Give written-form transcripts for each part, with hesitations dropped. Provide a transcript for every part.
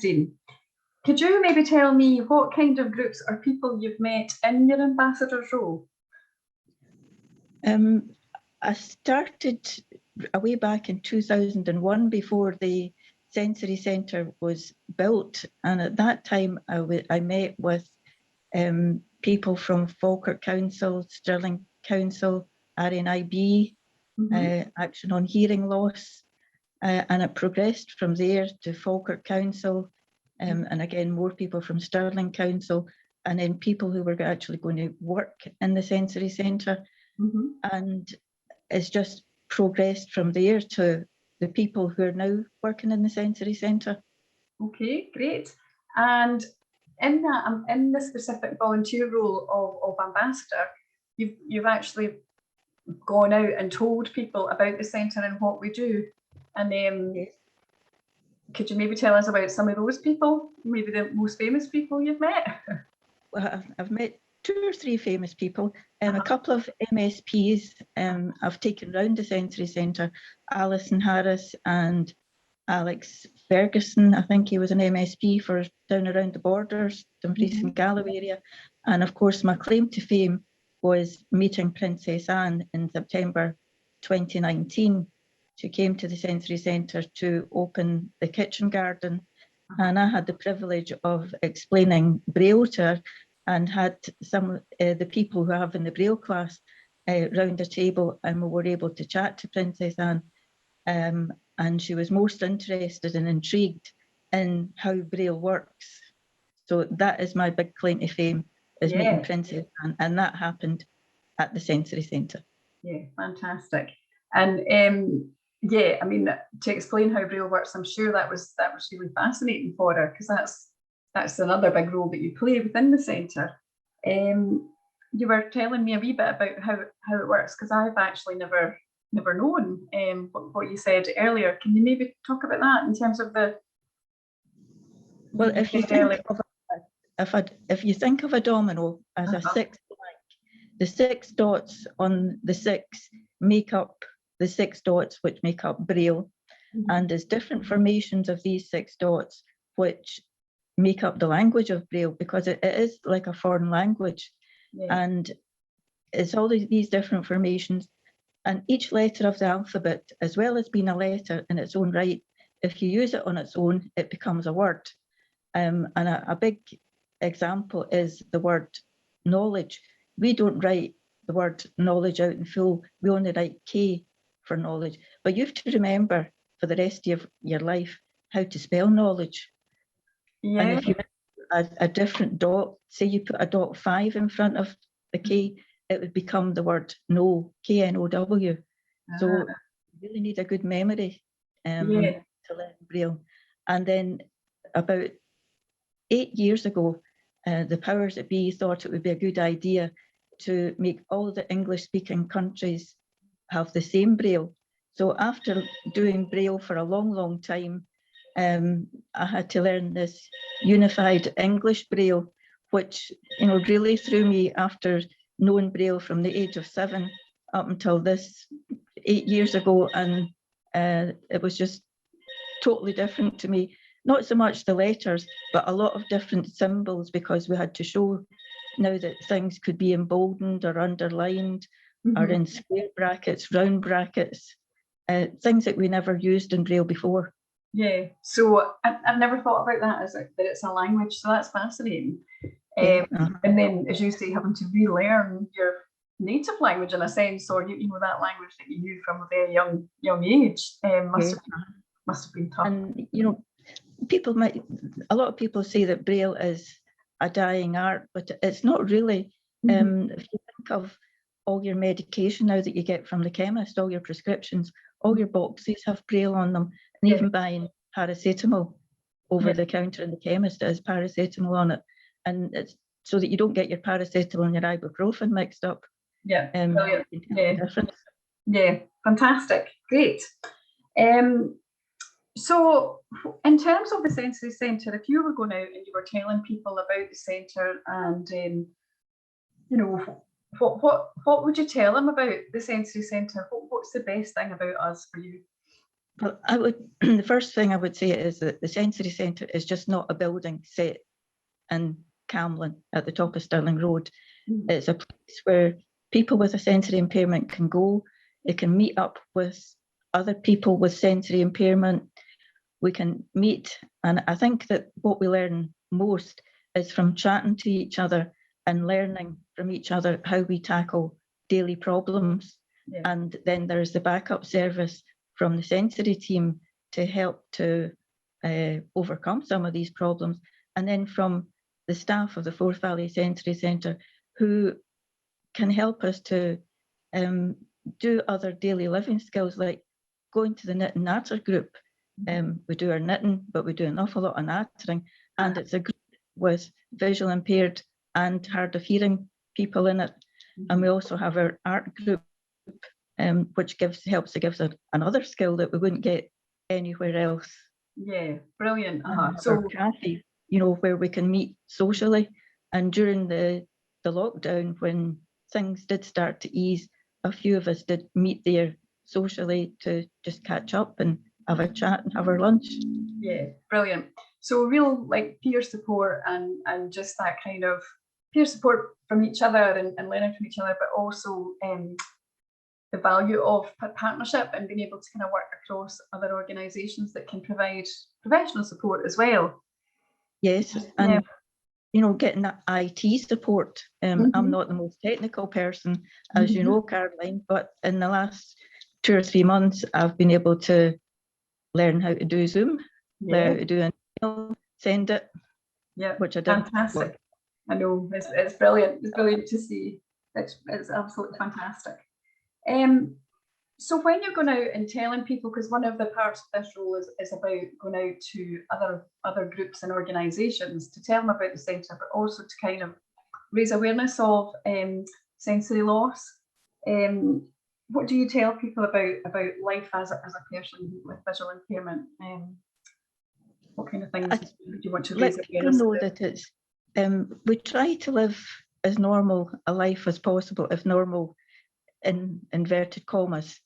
interesting. Could you maybe tell me what kind of groups or people you've met in your ambassador's role? I started way back in 2001 before the Sensory Centre was built, and at that time I met with people from Falkirk Council, Stirling Council, RNIB, Action on Hearing Loss, and it progressed from there to Falkirk Council, and again more people from Stirling Council, and then people who were actually going to work in the Sensory Centre, and it's just progressed from there to the people who are now working in the Sensory Centre. Okay, great. And in that, in the specific volunteer role of ambassador, you've actually gone out and told people about the centre and what we do. And Yes. Could you maybe tell us about some of those people, maybe the most famous people you've met? Well, I've met 2 or 3 famous people, a couple of MSPs I've taken round the Sensory Centre, Alison Harris and Alex Ferguson. I think he was an MSP for down around the borders, Dumfries and Galloway area. And of course, my claim to fame was meeting Princess Anne in September 2019. She came to the Sensory Centre to open the kitchen garden, and I had the privilege of explaining Braille to her, and had some the people who have in the Braille class round the table, and we were able to chat to Princess Anne, and she was most interested and intrigued in how Braille works. So that is my big claim to fame, is meeting Princess Anne, and that happened at the Sensory Centre. Yeah, fantastic. And yeah, I mean, to explain how Braille works, I'm sure that was really fascinating for her, because that's another big role that you play within the centre. You were telling me a wee bit about how it works, because I've actually never known what you said earlier. Can you maybe talk about that in terms of the? Well, if you think of a domino as a 6 blank, the 6 dots on the 6 make up the 6 dots which make up Braille, and there's different formations of these 6 dots which make up the language of Braille, because it is like a foreign language, and it's all these different formations, and each letter of the alphabet, as well as being a letter in its own right, if you use it on its own, it becomes a word. And a big example is the word knowledge. We don't write the word knowledge out in full, we only write K for knowledge, but you have to remember for the rest of your life how to spell knowledge. And if you a different dot, say you put a dot 5 in front of the K, it would become the word know, K-N-O-W. So you really need a good memory to learn Braille. And then about 8 years ago, the powers that be thought it would be a good idea to make all the English-speaking countries have the same Braille. So after doing Braille for a long time, I had to learn this unified English Braille, which really threw me after knowing Braille from the age of 7 up until this 8 years ago, and it was just totally different to me. Not so much the letters, but a lot of different symbols, because we had to show now that things could be emboldened or underlined, or in square brackets, round brackets, things that we never used in Braille before. Yeah, so I've never thought about that as that it's a language, so that's fascinating. And then, as you say, having to relearn your native language in a sense, or that language that you knew from a very young age, must have been tough. And a lot of people say that Braille is a dying art, but it's not really. If you think of all your medication now that you get from the chemist, all your prescriptions, all your boxes have Braille on them, and even buying paracetamol over the counter in the chemist, it has paracetamol on it, and it's so that you don't get your paracetamol and your ibuprofen mixed up. Fantastic, great. So in terms of the Sensory Centre, if you were going out and you were telling people about the centre, and what would you tell them about the Sensory Centre? What's the best thing about us for you? Well, I would, the first thing I would say is that the sensory centre is just not a building set in Camlin at the top of Stirling Road. It's a place where people with a sensory impairment can go. They can meet up with other people with sensory impairment. We can meet, and I think that what we learn most is from chatting to each other and learning from each other how we tackle daily problems. Yeah. And then there's the backup service from the sensory team to help to overcome some of these problems. And then from the staff of the Forth Valley Sensory Centre, who can help us to do other daily living skills, like going to the knit and natter group. We do our knitting, but we do an awful lot of nattering, and it's a group with visual impaired and hard of hearing people in it. And we also have our art group, which helps to give us another skill that we wouldn't get anywhere else. Yeah, brilliant. So cafe, you know, where we can meet socially. And during the lockdown, when things did start to ease, a few of us did meet there socially to just catch up and have a chat and have our lunch. Yeah, brilliant. So real like peer support and just that kind of peer support from each other and learning from each other, but also the value of partnership and being able to kind of work across other organisations that can provide professional support as well. Yes, and you know, getting that IT support. I'm not the most technical person, as you know, Caroline, but in the last 2 or 3 months, I've been able to learn how to do Zoom, learn how to do an email, send it. Yeah, which I did. Fantastic. I know, it's brilliant. It's brilliant to see. It's absolutely fantastic. So when you're going out and telling people, because one of the parts of this role is about going out to other groups and organisations to tell them about the centre, but also to kind of raise awareness of sensory loss. What do you tell people about life as a person with visual impairment? What kind of things do you want to raise let awareness people know about? that it's we try to live as normal a life as possible, if normal in inverted commas.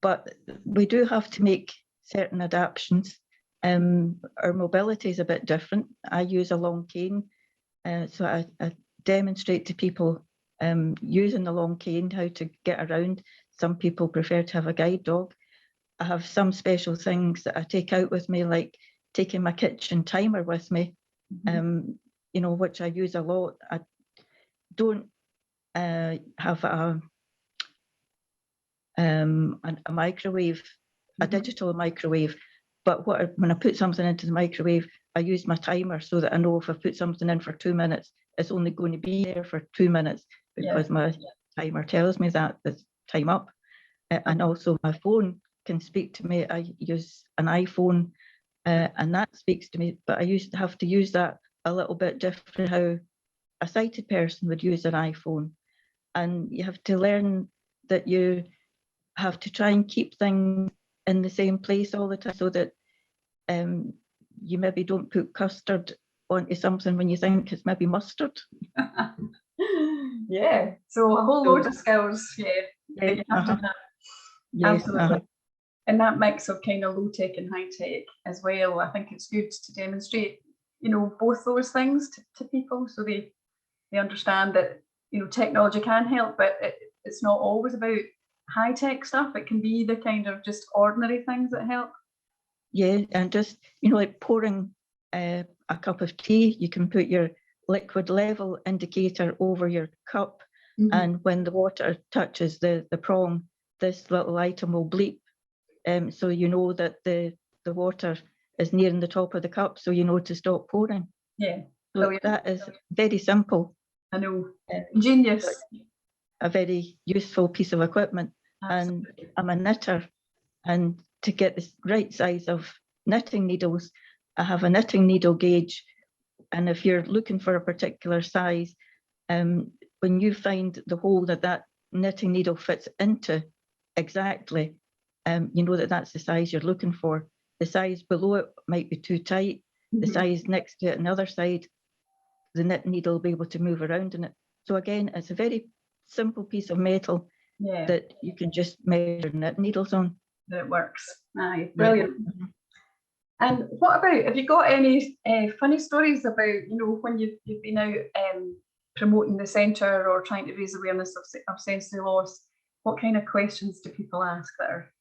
But we do have to make certain adaptations. Our mobility is a bit different. I use a long cane, so I demonstrate to people using the long cane how to get around. Some people prefer to have a guide dog. I have some special things that I take out with me, like taking my kitchen timer with me, you know, which I use a lot. I don't have a microwave, a digital microwave, but when I put something into the microwave, I use my timer so that I know if I put something in for 2 minutes, it's only going to be there for 2 minutes, because my timer tells me that it's time up. And also my phone can speak to me. I use an iPhone and that speaks to me, but I used to have to use that a little bit different how a sighted person would use an iPhone. And you have to learn that you have to try and keep things in the same place all the time, so that you maybe don't put custard onto something when you think it's maybe mustard. Yeah, so a whole load of skills, that you have to have. Yes, absolutely. And that mix of kind of low tech and high tech as well, I think it's good to demonstrate, you know, both those things to people, so they understand that, you know, technology can help, but it's not always about high tech stuff. It can be the kind of just ordinary things that help. Yeah, and just, you know, like pouring a cup of tea, you can put your liquid level indicator over your cup, and when the water touches the prong, this little item will bleep, so you know that the water is nearing the top of the cup, so you know to stop pouring. Yeah, so brilliant. That is very simple. I know, ingenious. A very useful piece of equipment. Absolutely. And I'm a knitter, and to get the right size of knitting needles, I have a knitting needle gauge, and if you're looking for a particular size, when you find the hole that knitting needle fits into exactly, you know that that's the size you're looking for. The size below it might be too tight. The size next to it on the other side, the knitting needle will be able to move around in it. So again, it's a very simple piece of metal that you can just measure knitting needles on. that it works. Aye, brilliant. And what about, have you got any funny stories about, you know, when you've been out promoting the centre or trying to raise awareness of sensory loss? What kind of questions do people ask that are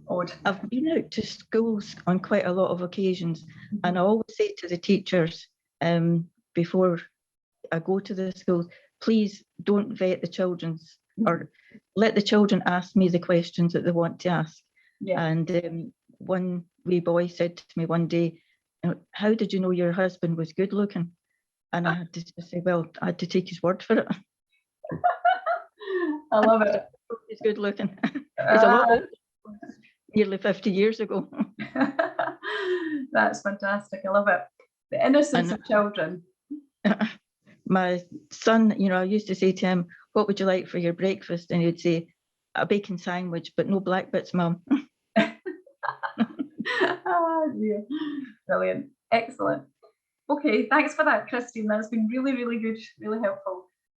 odd? I've been out to schools on quite a lot of occasions, and I always say to the teachers before I go to the schools, please don't vet the children's, or let the children ask me the questions that they want to ask. Yeah. And one wee boy said to me one day, how did you know your husband was good looking? And I had to just say, well, I had to take his word for it. I love it. He's good looking. He's a lot older, nearly 50 years ago. That's fantastic. I love it. The innocence of children. My son, you know, I used to say to him, what would you like for your breakfast? And he'd say, a bacon sandwich, but no black bits, Mum. Oh, dear. Brilliant. Excellent. Okay, thanks for that, Christine. That's been really, really good, really helpful.